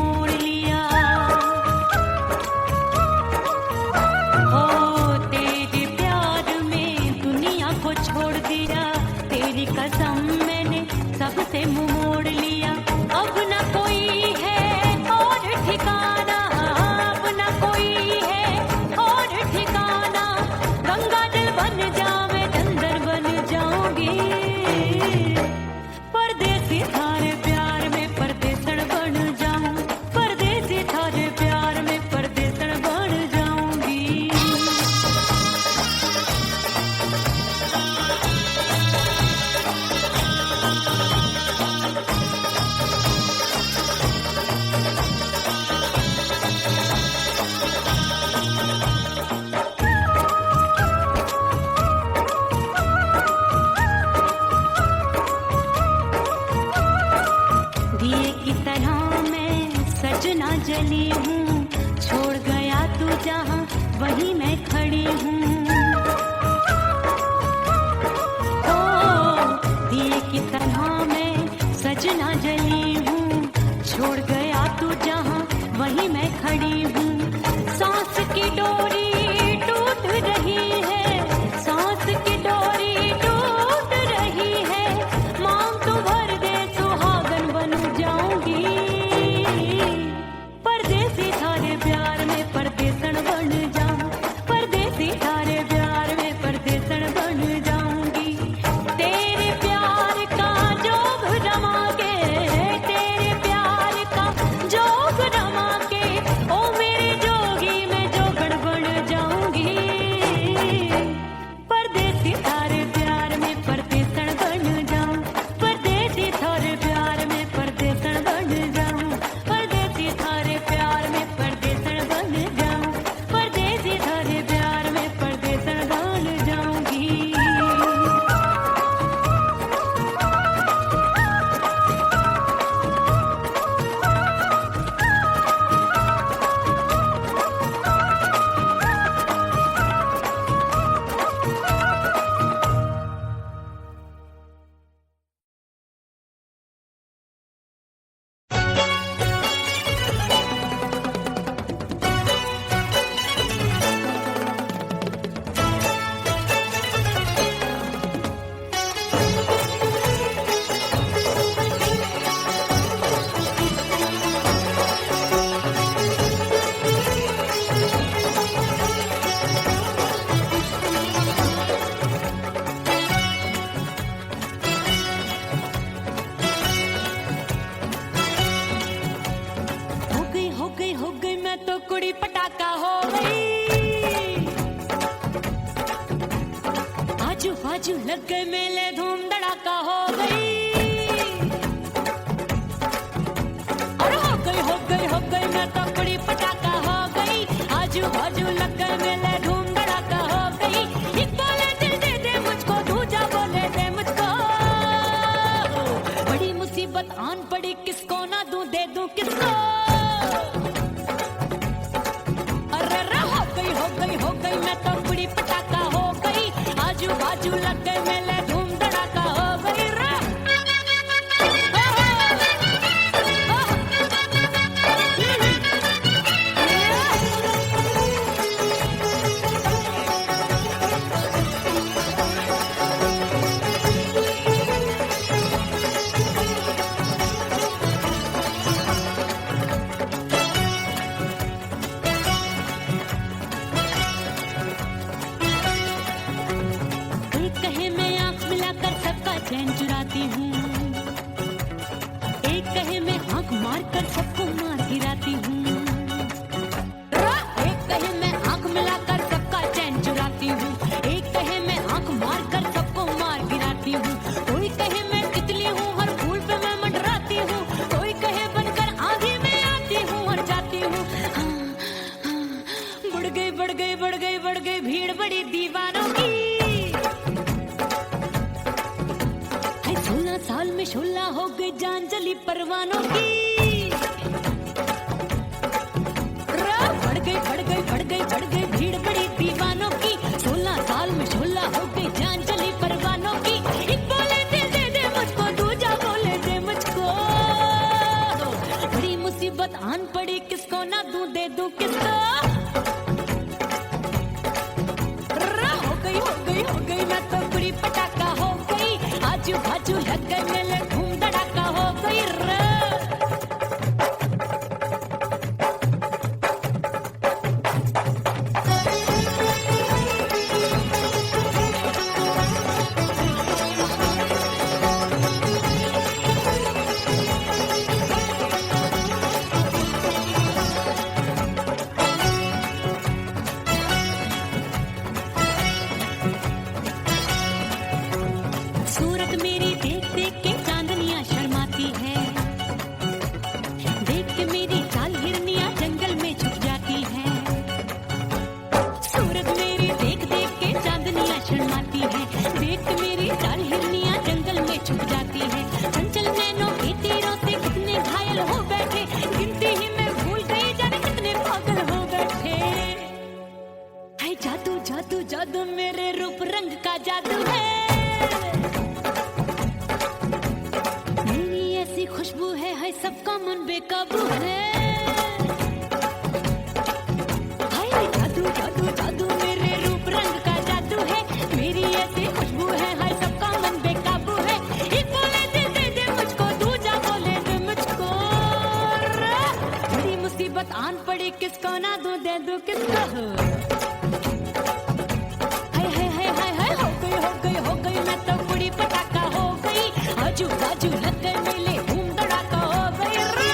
मोड़ लिया। ओ तेरे प्यार में दुनिया को छोड़ दिया, तेरी कसम मैंने सबसे मुंह मोड़ लिया। अब न कोई है और ठिकाना, अब न कोई है और ठिकाना। गंगा जल बन जावे चंदन बन जाऊंगी, परदेसी थारे प्यार में परदेसन बन जाऊं, परदेसी थारे प्यार में परदेसन बन जाऊंगी। दिए की तरह मैं सजना जली हूँ, छोड़ गया तू जहाँ वहीं मैं खड़ी हूँ। ओ दिए की तरह मैं सजना जली हूँ, छोड़ गया तू जहाँ वहीं मैं खड़ी हूँ। सांस की डोरी टूट रही है, सांस की डोरी टूट रही है। मांग तू भर दे सुहागन बन जाऊंगी, परदेसी थारे प्यार में परदेसन बन जाऊं, परदेसी थारे प्यार में परदेसन बन जाऊंगी। तेरे प्यार का जोग रमा के, तेरे प्यार का जोग रमा के, ओ मेरे जोगी मैं जोगण बन जाऊंगी, परदेसी थारे प्यार में परदेसन बन जाऊं, परदेसी थारे प्यार में परदेसन बन जाऊं, परदेसी थारे प्यार में परदेसन बन जाऊं, परदेसी थारे प्यार में परदेसन बन जाऊंगी। हो गई मैं तो कुड़ी पटाखा हो गई। आजू बाजू लग गए मेले धूम धड़ाका हो गई। और हो गई मैं तो कुड़ी पटाखा हो गई। आजू बाजू लग गए मेले धूम धड़ाका हो गई। एक बोले दिल दे दे मुझको, दूजा बोले दे मुझको। बड़ी मुसीबत आन पड़ी, किसको ना दूं दे दूं किसको। हो गई मैं तो कुड़ी पटाखा हो गई। आजू बाजू लग गए मेले धूम धड़ाका हो गई। चैन चुराती हूँ, एक कहे मैं आंख मार कर सबको मार गिराती हूँ। एक कहे मैं आंख मिलाकर सबका चैन चुराती हूँ, एक कहे मैं आंख मार कर सबको मार गिराती हूँ। कोई कहे मैं तितली हूँ, हर फूल पे मैं मंडराती हूँ। कोई कहे बनकर आंधी में आती हूँ और जाती हूँ। बढ़ गई भीड़ बड़ी दीवानों की। 16 साल में शोला हो गई जान जली परवानों की। बढ़ गई भीड़ बड़ी दीवानों की। 16 साल में शोला हो गई जान जली परवानों की। एक बोले दिल दे दे मुझको, दूजा बोले दे मुझको। बड़ी मुसीबत आन आन पड़ी, किसको ना दूं दे दूं किसको। हो गई मैं तो बुरी पटाखा हो गई, आजू बाजू लग गए मेले धूम धड़ाका हो गई रे। सूरत मेरी देख देख के चांदनियां शर्माती है, देख के मेरी चाल हिरनियां जंगल में छुप जाती है। सूरत मेरी देख देख के चांदनियां शर्माती है, देख के मेरी चाल हिरनियां जंगल में छुप जाती है। चंचल नैनों के तीरों से कितने घायल हो बैठे, गिनती ही मैं भूल गई जाने कितने पागल हो बैठे। है जादू जादू जादू मेरे रूप रंग का जादू है, खुशबू है सबका मन बेकाबू है। हाय जादू जादू जादू मेरे रूप रंग का जादू है, मेरी ऐसी खुशबू है हाय सबका मन बेकाबू है। एक बोले दे दे मुझको, दूजा बोले दे मुझको, बड़ी मुसीबत आन पड़ी, किसको ना दूं दे दूं किसको। हो गई मैं तो बुरी पटाखा हो गई, आजू बाजू लग गए मेले धूम धड़ाका हो गई रे।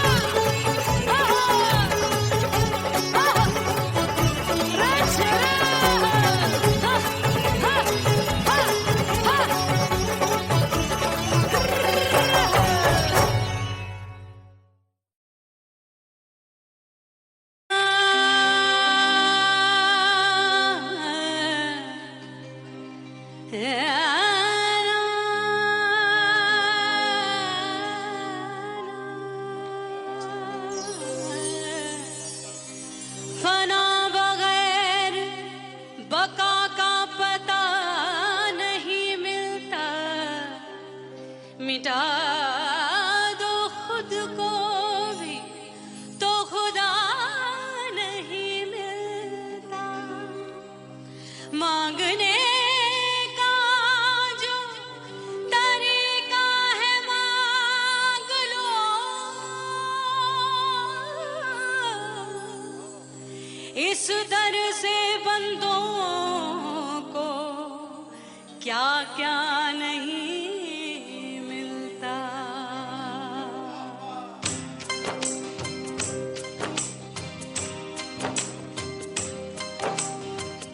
फना बगैर बका का पता नहीं मिलता, मिटा दो खुद को भी तो खुदा नहीं मिलता। मांगने का जो तरीका है मांग लो, इस दर से बंदों को क्या क्या नहीं मिलता।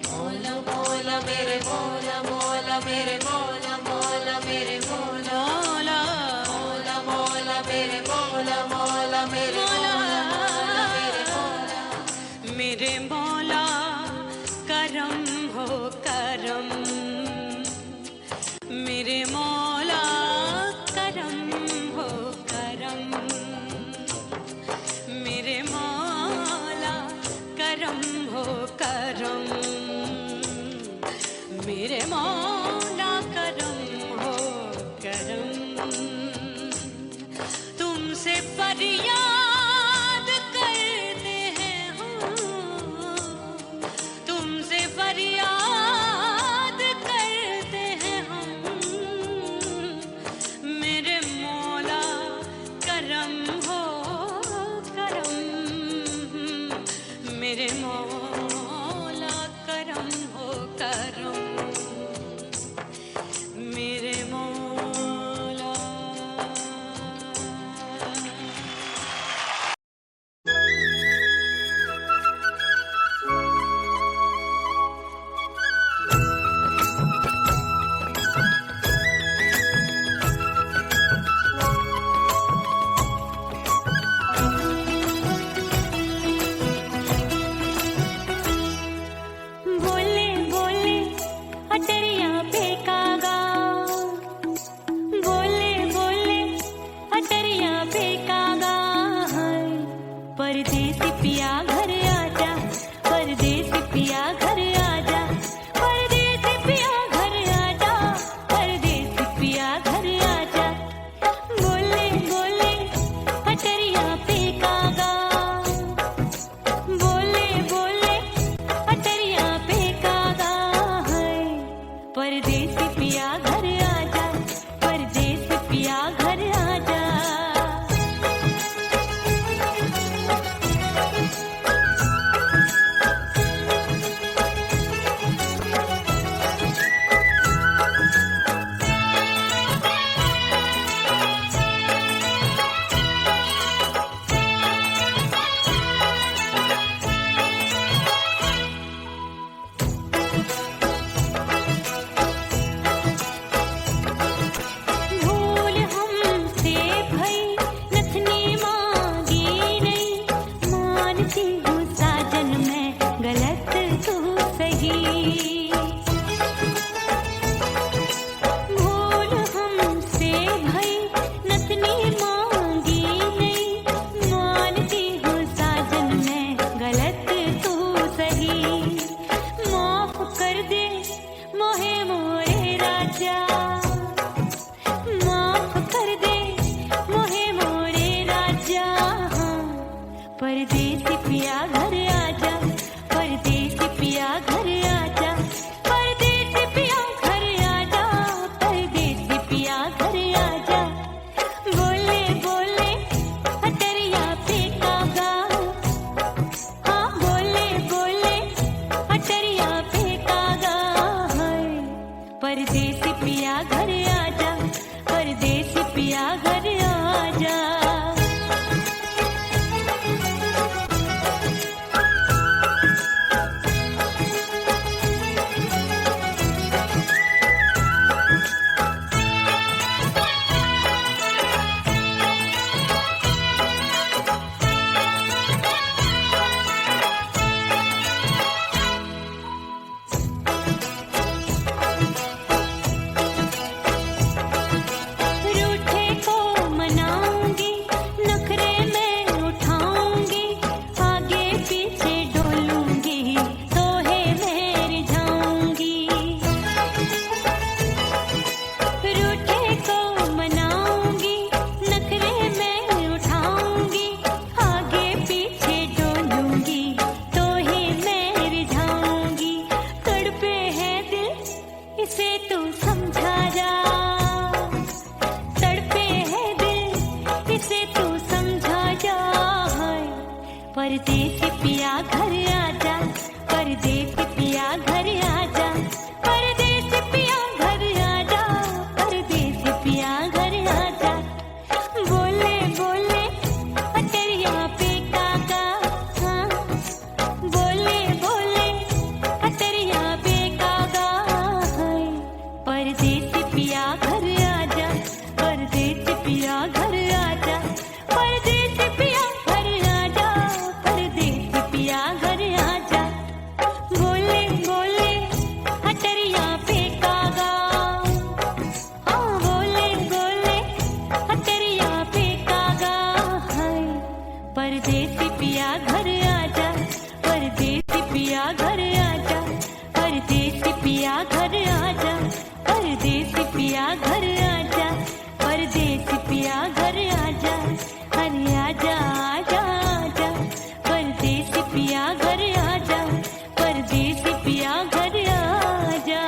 मौला मौला मेरे मौला, मौला मेरे मौला, मौला मेरे मौला, मौला मौला मेरे मौला, मौला मेरे मौला, मेरे मौला करम हो करम, मेरे मौला करम हो करम, मेरे मौला करम हो करम, मेरे मौला करम हो करम। तुमसे फरियाद करते हैं हम, तुमसे फरियाद करते हैं हम, मेरे मौला करम हो करम, मेरे मौला करम हो करम, मेरे मौला। बोले बोले अटरिया फेंकागा, बोले बोले अटरिया फेंकागा, परदेसी पिया घर आजा, परदेसी पिया घर आजा, परदेसी पिया घर आजा, परदेसी पिया घर आजा। बोले बोले अटरिया फेंकागा, परदेसी पिया घर आजा, परदेसी पिया घर आजा, परदेसी पिया घर आजा, परदेसी पिया घर आजा। बोले बोले अटरिया पे कागा, हाँ बोले बोले अटरिया पे कागा है। परदेसी पिया घर आजा, परदेसी पिया घर आजा। रूठे को मनाऊंगी, नखरे में उठाऊंगी, आगे पीछे डोलूंगी, तोहे में रिझाऊंगी। रूठे को मनाऊंगी, नखरे में उठाऊंगी, आगे पीछे डोलूंगी, तोहे में रिझाऊंगी। तड़पे है दिल इसे तू समझा जा, तड़पे है दिल इसे तू समझा जा है। परदेसी पिया घर आजा, परदेसी पिया घर आजा, परदेसी पिया घर आजा, परदेसी पिया घर आजा। बोले बोले अटरिया पे कागा, हाँ बोले बोले अटरिया पे कागा है। परदेसी पिया घर आजा, परदेसी पिया घर आजा, परदेसी पिया घर आजा, परदेसी पिया घर आजा। बोले बोले अटरिया पे कागा, हाँ बोले बोले अटरिया पे कागा है। परदेसी पिया घर आजा, परदेसी पिया घर आजा, परदेसी पिया घर आजा, परदेसी पिया घर आजा, परदेसी पिया घर आजा। अरे आजा आजा आजा, परदेसी पिया घर आजा, परदेसी पिया घर आजा।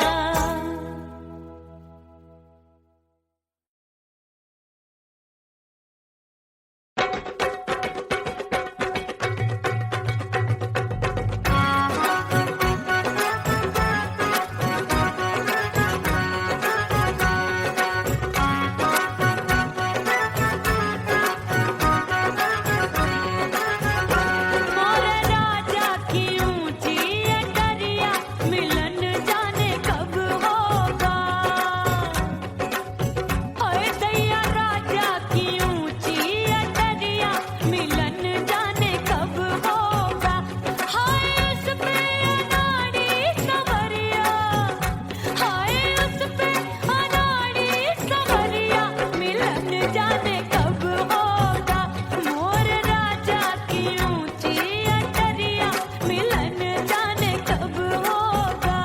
मोर राजा की ऊंची अटरिया, मिलन जाने कब होगा। हाय दैया राजा की ऊंची अटरिया, मिलन जाने कब होगा। हाय उस पे अनाड़ी सवरिया, हाय उस पे अनाड़ी सवरिया, मिलन जाने कब होगा। मोर राजा की ऊंची अटरिया, मिलन जाने कब होगा।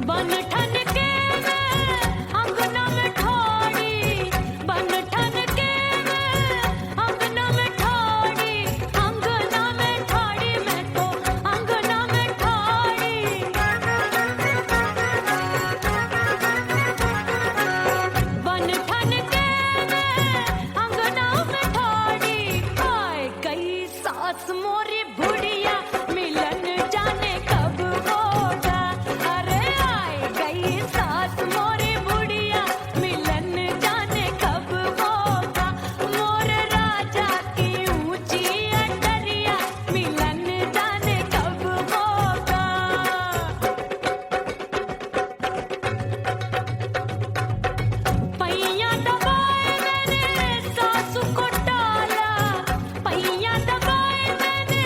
बन ठन के मैं अंगना में ठाड़ी, बन ठन के मैं अंगना में ठाड़ी, अंगना में ठाड़ी, मैं तो अंगना में ठाड़ी। बन ठन के मैं अंगना में ठाड़ी, आए गई सास मोरी बुढ़िया, मिलन जाने कब होगा। अरे आए गई सास मोरी बुढ़िया, मिलन जाने कब होगा। मोर राजा की ऊंची अटरिया, मिलन जाने कब होगा। पैया दबाए मैंने सासू को टाला, पैया दबाए मैंने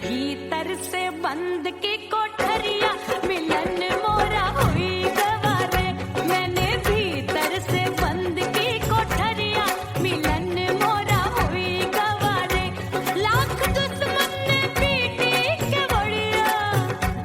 भीतर से बंद की कोठरिया मिलन मोरा हुई गवारे। मैंने भीतर से बंद की कोठरिया मिलन मोरा हुई गवारे। लाख दुश्मन ने पीटी के बढ़िया,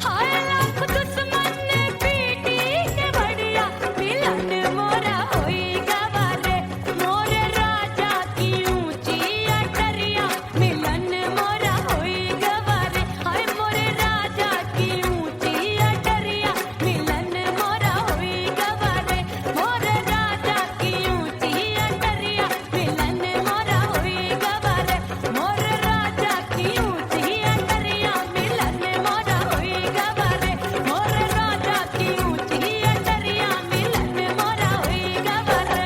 हाय लाख दुश्मन ने पीटी के बढ़िया मिलन मोरा हुई गवारे। मोरे राजा की ऊंची अटरिया मिलन मोरा हुई गवारे। हाय मोरे राजा की ऊंची अटरिया मिलन मोरा हुई गवारे। मोरे राजा की ऊंची अटरिया मिलन मोरा हुई गवारे। मोरे राजा की ऊंची अटरिया मिलन मोरा हुई गवारे। मोरे राजा की ऊंची अटरिया मिलन मोरा हुई गवारे।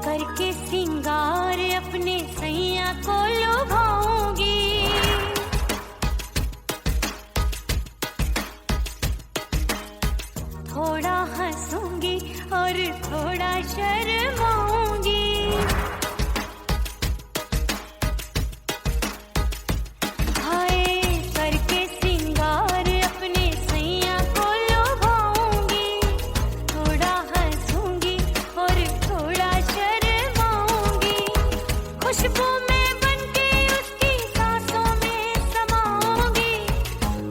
करके सिंगार अपने सैया को लुभाऊंगी। थोड़ा हंसूंगी और थोड़ा शर्माऊंगी। हाय करके सिंगार अपने सैया को लुभाऊंगी। थोड़ा हंसूंगी और थोड़ा शर्माऊंगी। खुशबू में बनके उसकी सांसों में समाऊंगी।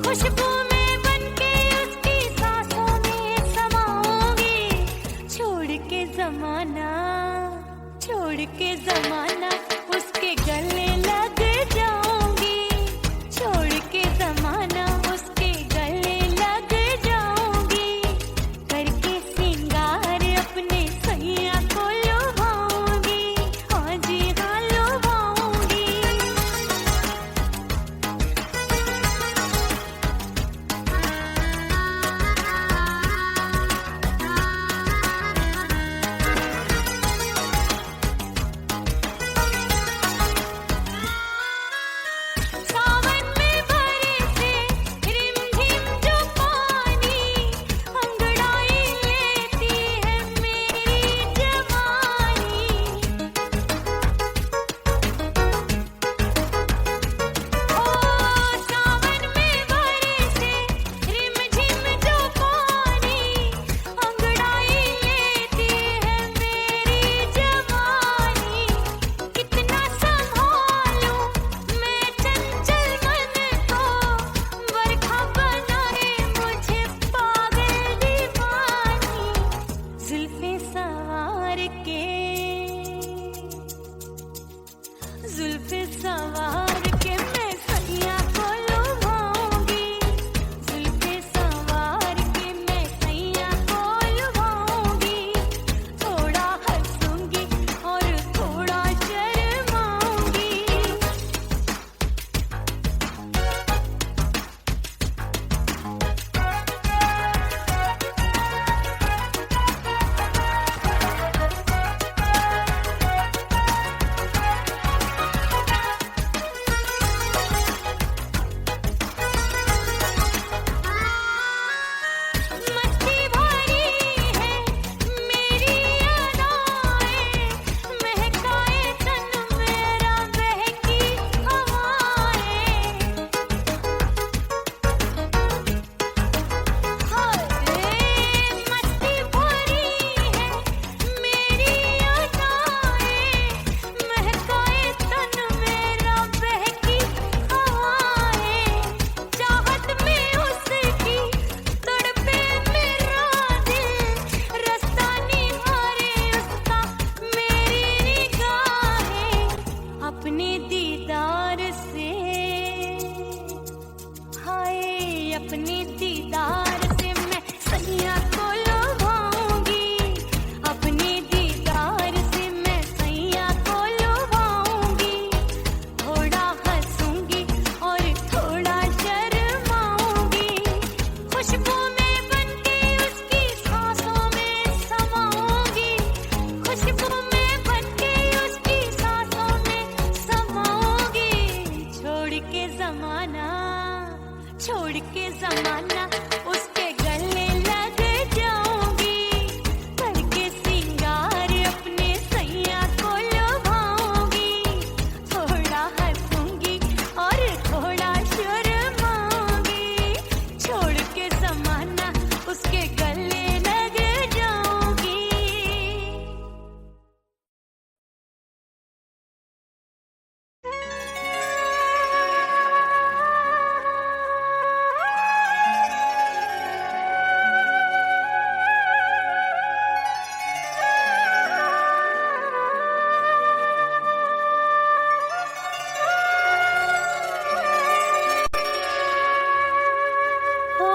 खुशबू में बनके उसकी सांसों में समाऊंगी। छोड़ के जमाना खुशबू में बनके उसकी सांसों में समाऊंगी, खुशबू में बनके उसकी सांसों में समाऊंगी। छोड़ के जमाना उसके गले लग जाऊंगी, करके सिंगार अपने सैया को लुभाऊंगी। थोड़ा हंसूंगी और थोड़ा शर्माऊंगी, छोड़ के जमाना उसके गले लग जाऊंगी। ओ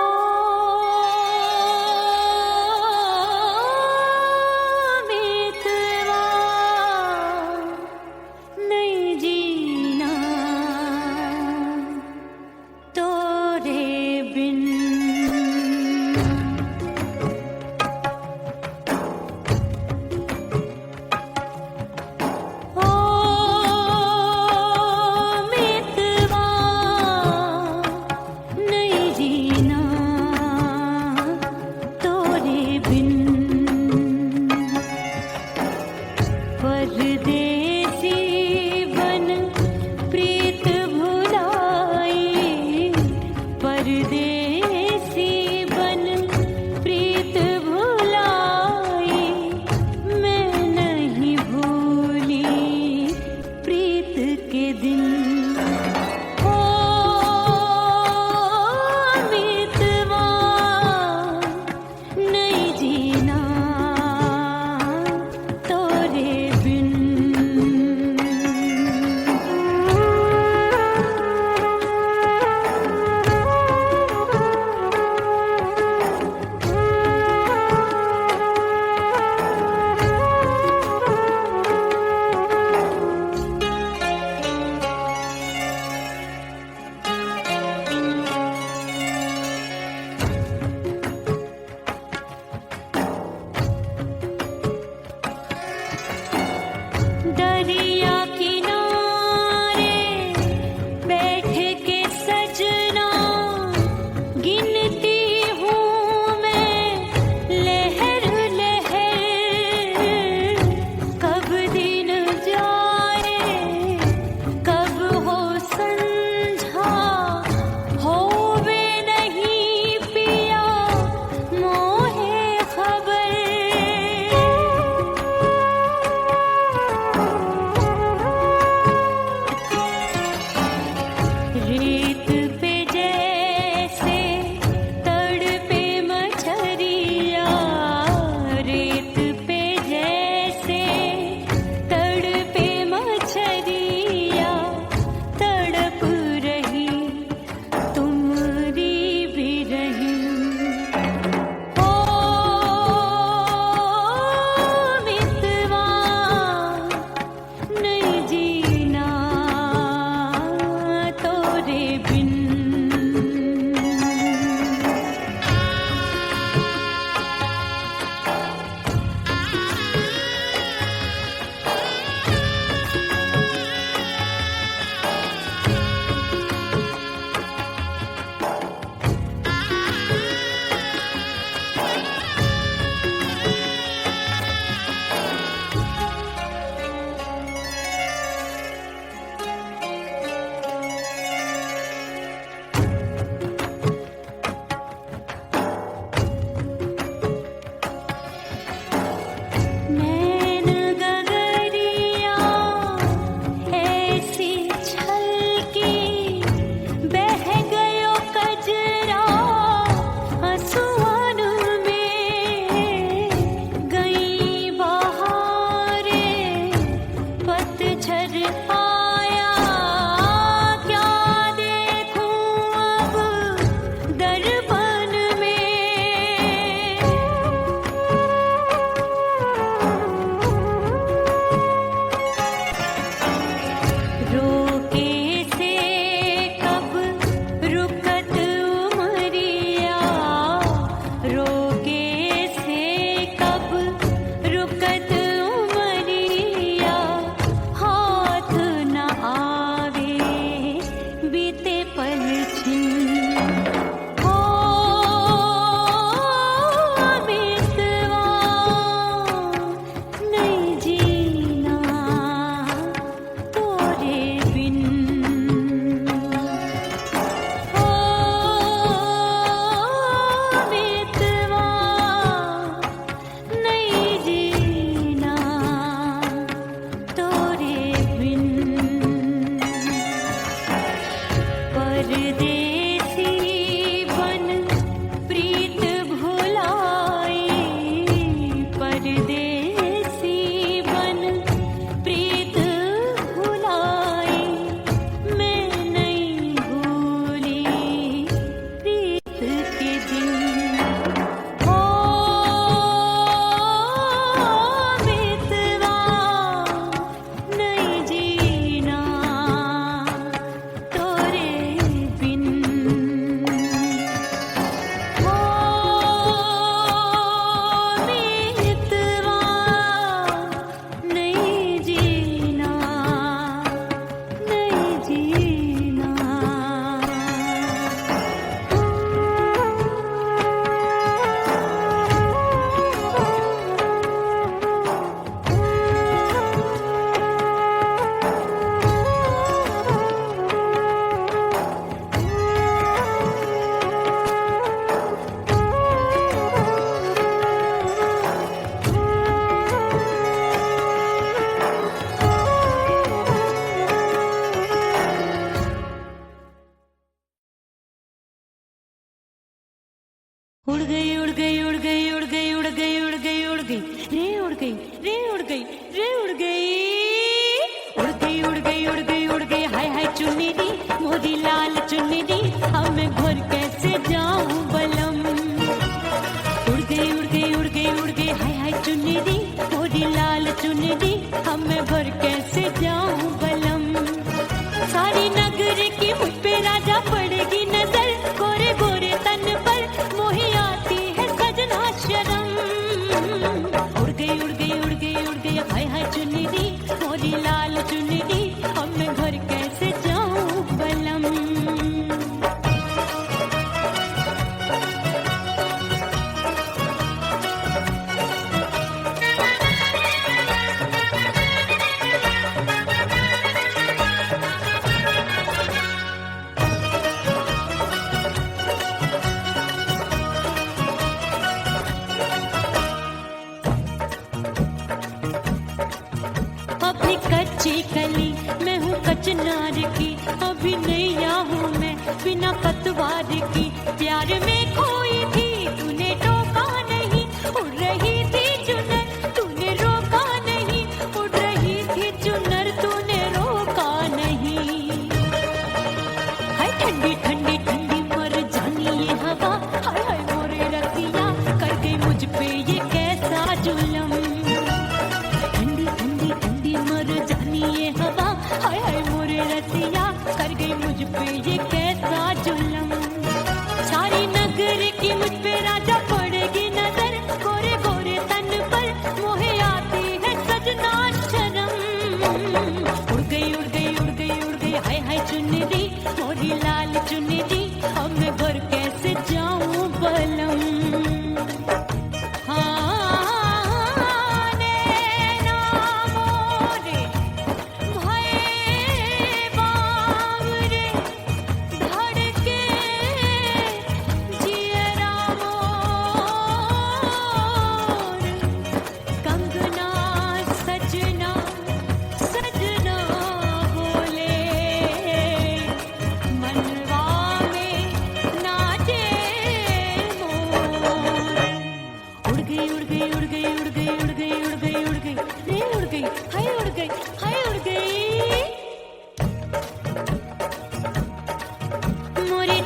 उड़ गई उड़ गई उड़ गई उड़ गई उड़ गई उड़ गई उड़ गई रे उड़ गई रे उड़ गई रे उड़ गई उड़ गई उड़ गई उड़ गई उड़ गई हाय हाय चुन्नी दी मोरी लाल चुन्नी दी अब मैं घर कैसे जाऊं बलम। उड़ गई उड़ गई उड़ गई उड़ गई हाय हाय चुन्नी दी मोरी लाल चुन्नी दी अब मैं घर कैसे जाऊं बलम। सारी नगर की मुझ पे राजा पड़ेगी नजर गोरे गोरे तन पर मोही आती है सजना शर्म। उड़ गई उड़ गई उड़ गई उड़ गई हाय हाय चुन्नी दी मोरी लाल चुन्नी दी अब मैं घर कैसे जाऊं बलम। अभी कच्ची कली मैं हूँ कचनार की अभी नैया हूँ मैं बिना पतवार की प्यार में खोई थी तूने टोका नहीं उड़ रही थी चुनर तूने रोका नहीं उड़ रही थी चुनर तूने रोका नहीं। हाय ठंडी ठंडी ठंडी मर जानी ये हवा हाय हाय मोरे रतिया कर गई मुझ पे ये कैसा जुलम। मर जानी ये हवा हाय हाय मोरे रतिया कर गई मुझ पे ये कैसा जुलम। सारी नगर की मुझ पे राजा पड़ेगी नजर गोरे गोरे तन पर मोहे आती है सजना शर्म। उड़ गई उड़ गई उड़ गई उड़ गई हाय हाय चुन्नी दी मोरी लाल चुन्नी दी अब मैं घर कैसे जाऊं बलम।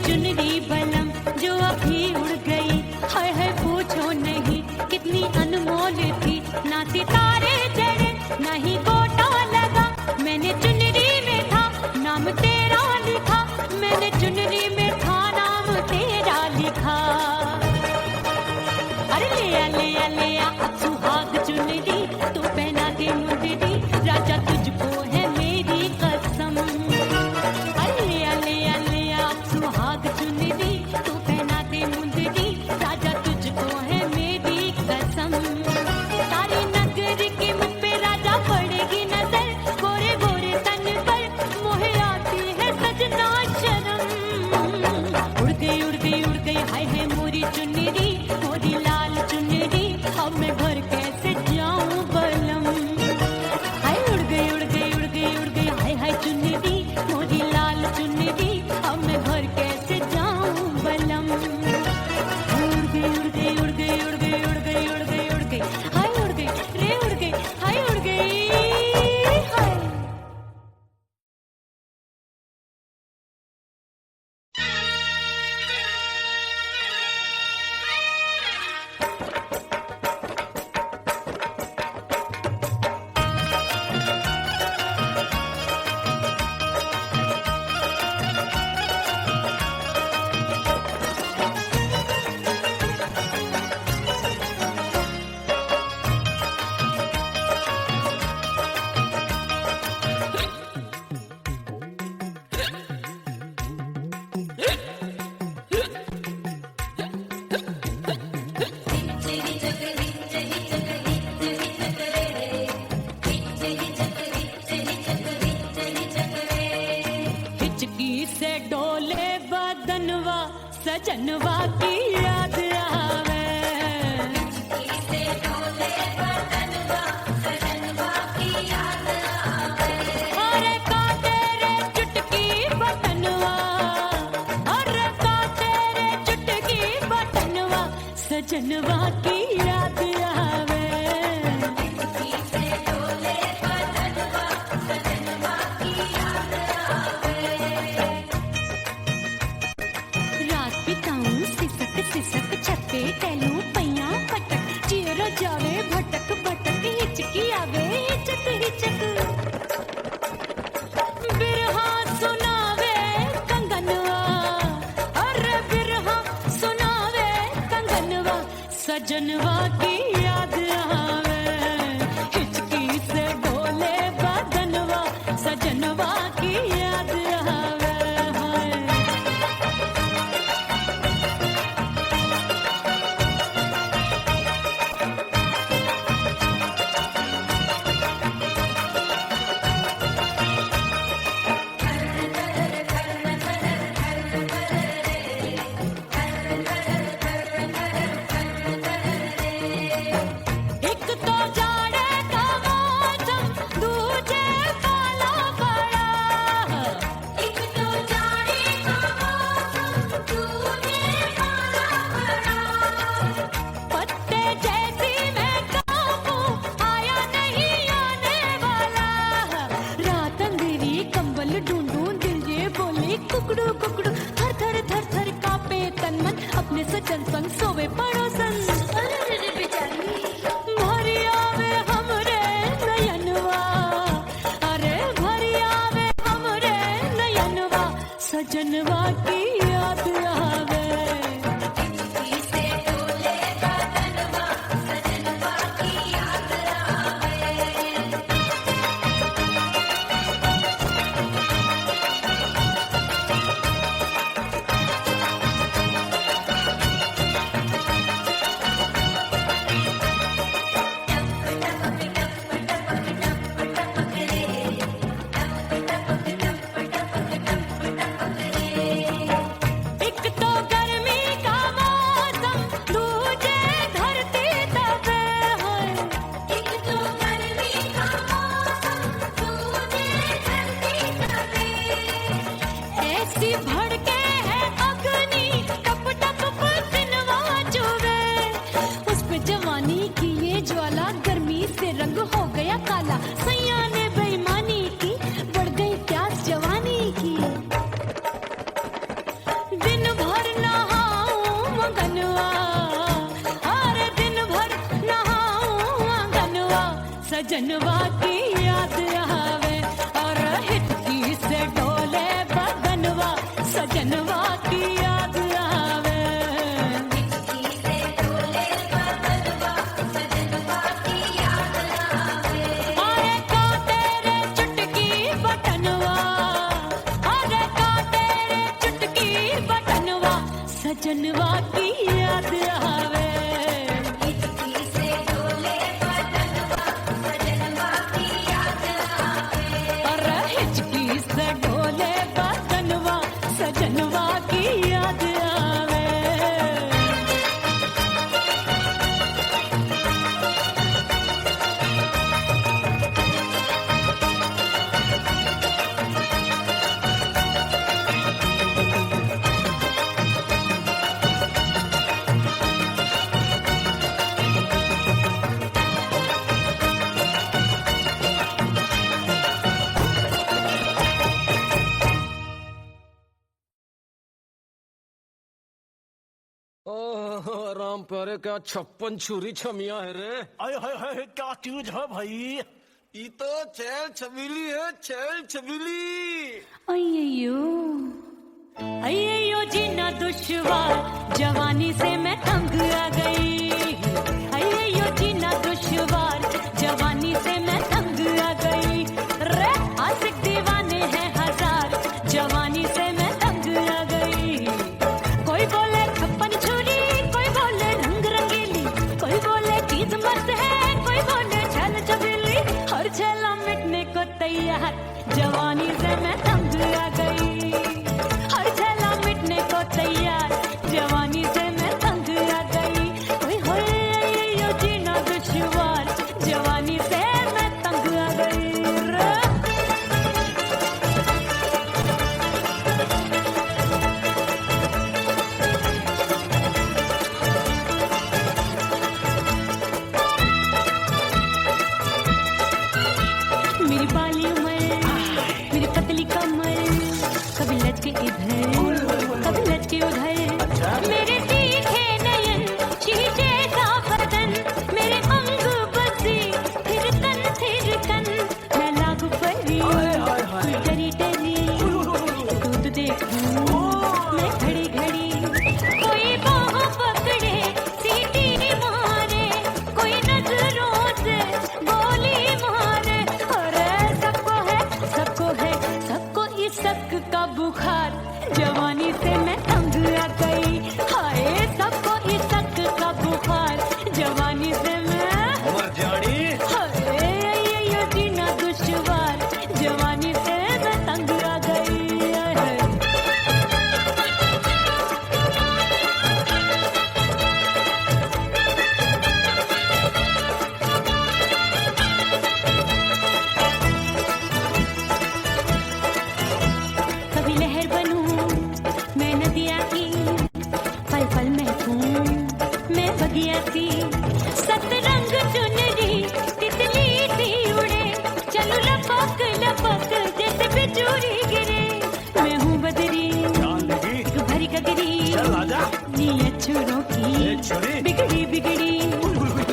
चुनरी बलम जो अभी उड़ गई हाय हाय पूछो नहीं कितनी अनमोल थी ना सितारे चढ़े ना ही गोटा लगा मैंने चुनरी में था नाम तेरा लिखा मैंने चुनरी में था नाम तेरा लिखा। अरे ले आ अब सुहाग चुनरी तू पहना दे मुझे दी राजा तुझको है मेरी कसम। अरे ले आ सुहाग चुनरी तू पहना दे मुंदरी राजा तुझको है मेरी कसम। सारी नगर की मुझ पे राजा पड़ेगी नजर गोरे गोरे तन पर मोहे आती है सजना शर्म। उड़ गई उड़ गई उड़ गई हाय हाय मोरी चुनरी मोरी लाल चुनरी अब मैं घर कैसे जाऊं बलम। हाय उड़ गई उड़ गई उड़ गई उड़ गई हाय हाय चुनरी मोरी लाल चुनरी अब मैं घर कैसे जाऊं बलम। उड़ गई उड़ गई उड़ गई उड़ गई उड़ गई उड़ गई उड़ गई हाय उड़ गई रे उड़ गई हाय उड़ गई हाय। सजनवा की याद आवे अरे का तेरे चुटकी बटनवा अरे का तेरे चुटकी बटनवा सजनवा की याद आवे। रात बिताऊं सिसक सिसक छत्ते टहलूं पैया पटक चिर जावे भटक भटक हिचकी आवे हिचक हिचक। बिरहा सुनावे कंगनवा अरे बिरहा सुनावे कंगनवा सजनवा की याद आवे। हिचकी से डोले बदनवा सजनवा की याद आवे। एक तो जाड़े का मौसम दूजे काला पड़ा। एक तो जाड़े का मौसम दूजे काला पड़ा। पत्ते जैसी मैं कांपूं आया नहीं आने वाला। रात अंधेरी कंबल ढूंढूं दिल ये बोले कुकड़ू कुकड़ू। थर थर थर थर कांपे तन मन अपने सजन संग सोवे पड़ोसन। भरी आवे हमरे नयनवा अरे भरी आवे हमरे नयनवा सजनवा की याद आवे। एक तो गर्मी का मौसम दूजे धरती तपे है। एक तो गर्मी का मौसम दूजे धरती तपे। ऐसी भड़के है अग्नि टप टप पसीनवा चुभे। उस पे जवानी की ये ज्वाला गर्मी से रंग हो गया काला। सैया ने बेईमानी की बढ़ गई प्यास जवानी की। दिन भर नहाऊं मंगनवा अरे दिन भर नहाऊं मंगनवा सजनवा की याद आवे। और हिचकी से डोले बदनवा सजनवा की याद आवे। हिचकी से डोले बदनवा सजनवा की याद आवे। अरे काटे रे चुटकी बटनवा अरे काटे रे चुटकी बटनवा सजनवा की याद आवे। हिचकी से डोले बदनवा सजनवा की याद आवे। अरे हिचकी से डोले बदनवा सजनवा की याद आवे। ओह राम प्यारे क्या 56 छुरी छमिया है रे। आय हाय हाय क्या चीज है भाई। ये तो छैल छबीली है छैल छबीली। अय्यो अय्यो जीना दुश्वार जवानी से मैं तंग आ गई। अय्यो जीना दुश्वार जवानी से मैं तंग आ गई। रे आशिक दीवाने हैं हजार जवानी से मैं तंग आ गई। कोई बोले 56 छुरी कोई बोले रंग रंगीली कोई बोले चीज मस्त है कोई बोले छल छबीली। हर छेला मिटने को तैयार जवानी से मैं तंग आ गई। हर छेला मिटने को तैयार जवानी से मैं तंग आ गई। ओए होए यो जीना दुश्वार जवानी से मैं तंग आ गई। लगी ऐसी सतरंग चुनरी तितली सी उड़े चलो लपक लपक जैसे बिजूरी गिरे मैं हूँ बदरी जान लगी भरी गगरी चल आजा नीयत छोरों की एक छोरी बिगड़ी बिगड़ी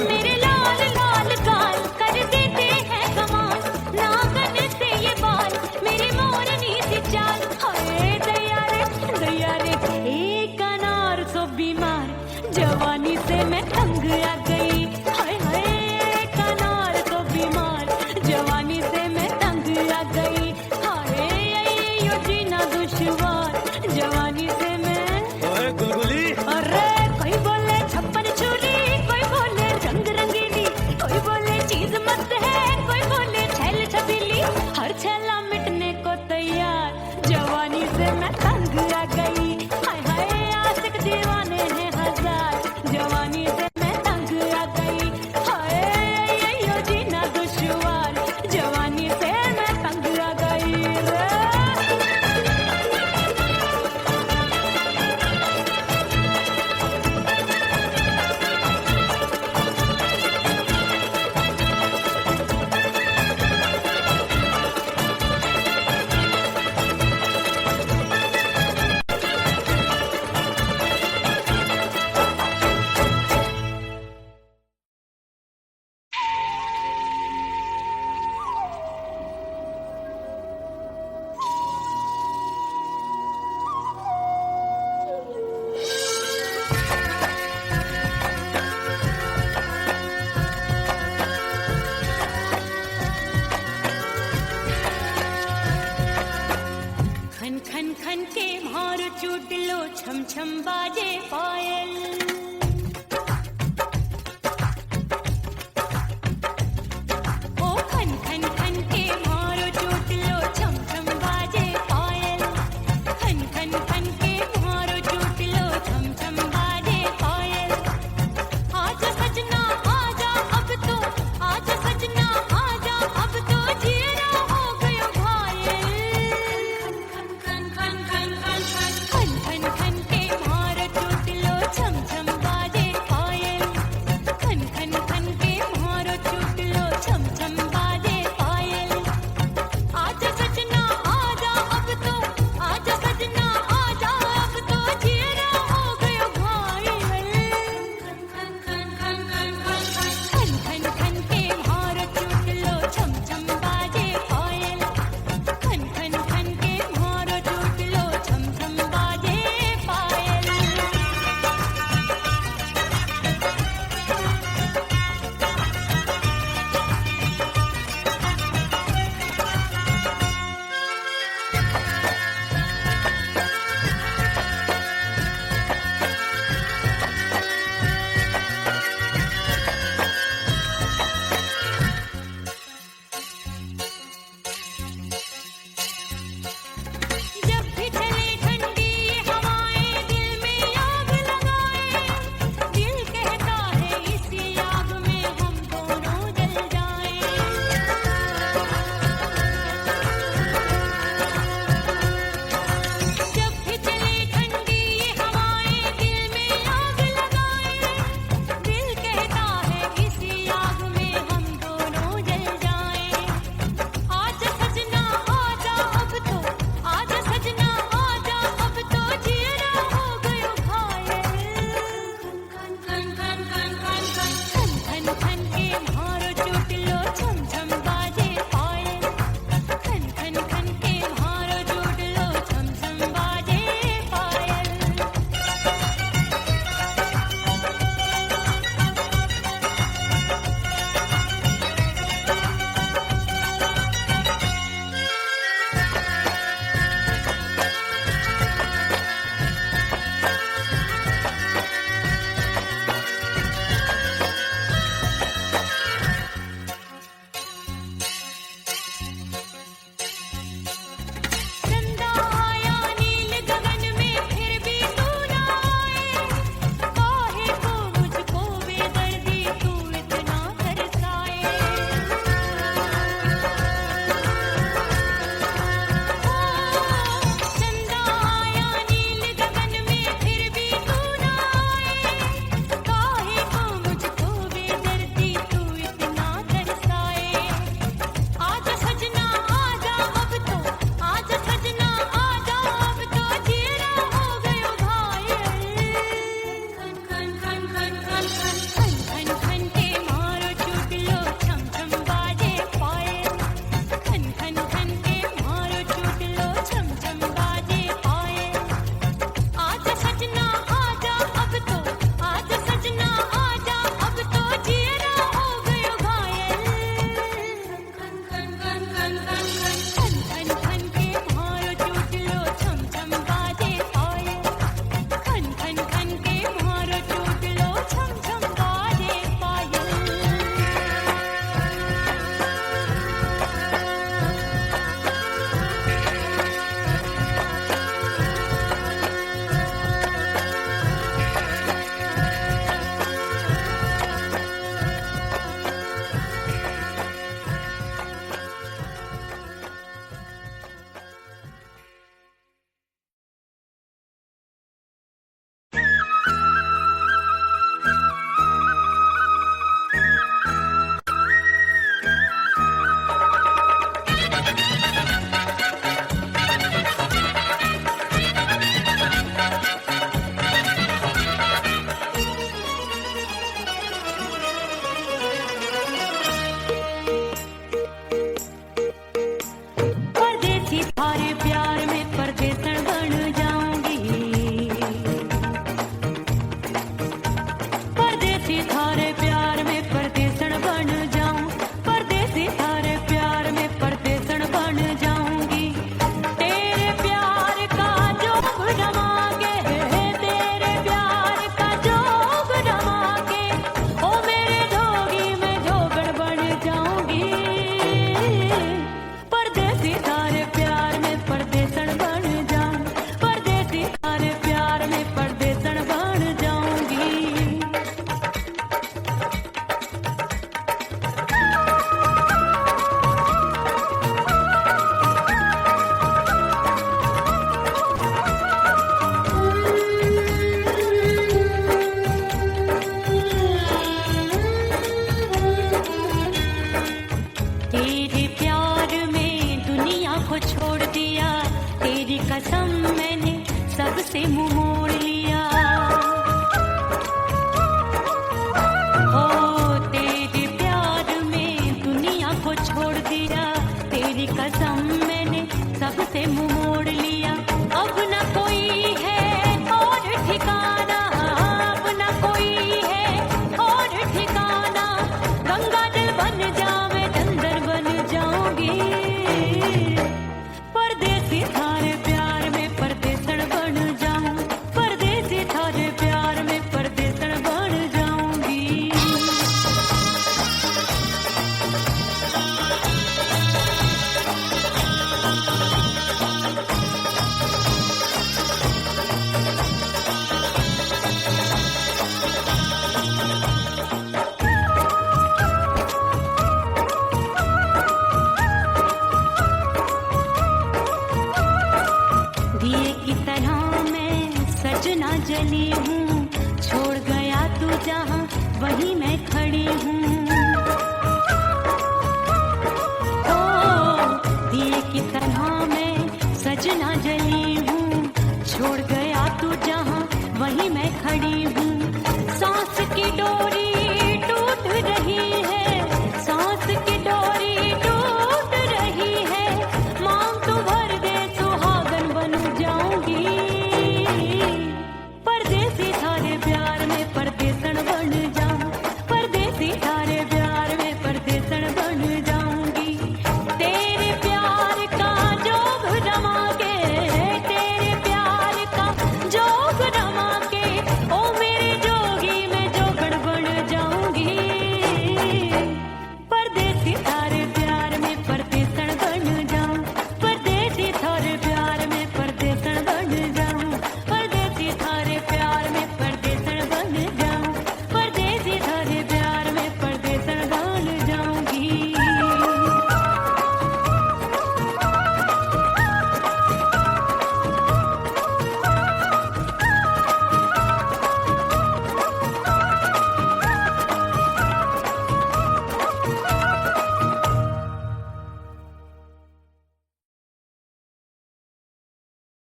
मेरे लाल लाल गाल कर देते हैं कमाल नागन से ये बाल मेरी मोरनी सी चाल हाय दैया रे एक अनार तो बीमार जवानी से मैं तंग आ गई हाय हाय एक अनार तो बीमार जवानी से मैं तंग आ गई हाय यो जीना दुश्वार जवानी से मैं ओए गुलगुली अरे कोई बोले छप्पन छुरी कोई बोले रंग रंगीली कोई बोले चीज मस्त है कोई बोले छैल छबीली हर छैला मिटने को तैयार जवानी से मैं तंग आ गई हाय हाय आशिक दीवाने हैं हजार जवानी से मैं तंग वहीं मैं खड़ी हूँ।